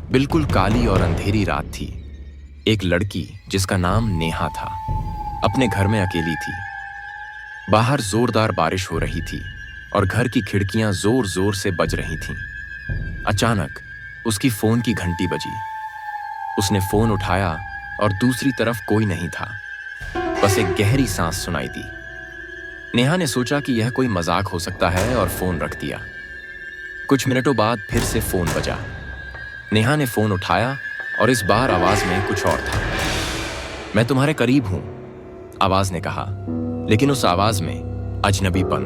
बिल्कुल काली और अंधेरी रात थी। एक लड़की जिसका नाम नेहा था अपने घर में अकेली थी। बाहर जोरदार बारिश हो रही थी और घर की खिड़कियां जोर जोर से बज रही थीं। अचानक उसकी फोन की घंटी बजी। उसने फोन उठाया और दूसरी तरफ कोई नहीं था, बस एक गहरी सांस सुनाई दी। नेहा ने सोचा कि यह कोई मजाक हो सकता है और फोन रख दिया। कुछ मिनटों बाद फिर से फोन बजा। नेहा ने फोन उठाया और इस बार आवाज में कुछ और था। मैं तुम्हारे करीब हूं, आवाज ने कहा, लेकिन उस आवाज में अजनबीपन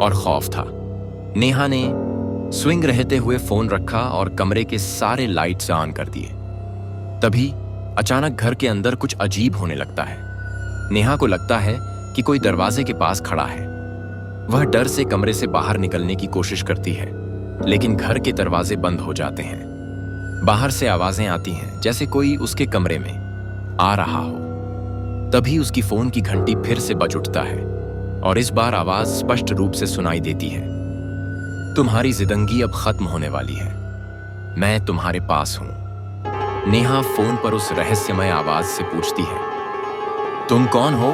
और खौफ था। नेहा ने स्विंग रहते हुए फोन रखा और कमरे के सारे लाइट्स ऑन कर दिए। तभी अचानक घर के अंदर कुछ अजीब होने लगता है। नेहा को लगता है कि कोई दरवाजे के पास खड़ा है। वह डर से कमरे से बाहर निकलने की कोशिश करती है, लेकिन घर के दरवाजे बंद हो जाते हैं। बाहर से आवाजें आती हैं जैसे कोई उसके कमरे में आ रहा हो। तभी उसकी फोन की घंटी फिर से बज उठता है और इस बार आवाज स्पष्ट रूप से सुनाई देती है, तुम्हारी जिंदगी अब खत्म होने वाली है, मैं तुम्हारे पास हूं। नेहा फोन पर उस रहस्यमय आवाज से पूछती है, तुम कौन हो?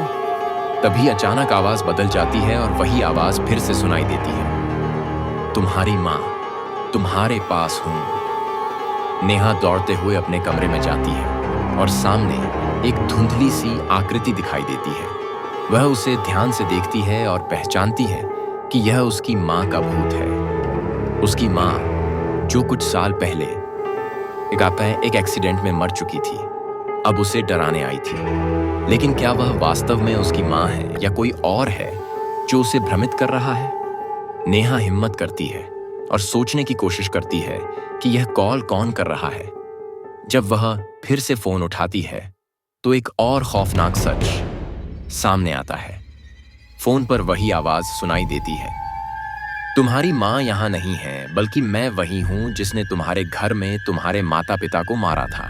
तभी अचानक आवाज बदल जाती है और वही आवाज फिर से सुनाई देती है, तुम्हारी मां, तुम्हारे पास हूं। नेहा दौड़ते हुए अपने कमरे में जाती है और सामने एक धुंधली सी आकृति दिखाई देती है। वह उसे ध्यान से देखती है और पहचानती है कि यह उसकी मां का भूत है। उसकी मां जो कुछ साल पहले एक एक्सीडेंट में मर चुकी थी, अब उसे डराने आई थी। लेकिन क्या वह वास्तव में उसकी मां है या कोई और है जो उसे भ्रमित कर रहा है? नेहा हिम्मत करती है और सोचने की कोशिश करती है कि यह कॉल कौन कर रहा है। जब वह फिर से फोन उठाती है तो एक और खौफनाक सच सामने आता है। फोन पर वही आवाज सुनाई देती है, तुम्हारी मां यहां नहीं है, बल्कि मैं वही हूं जिसने तुम्हारे घर में तुम्हारे माता पिता को मारा था।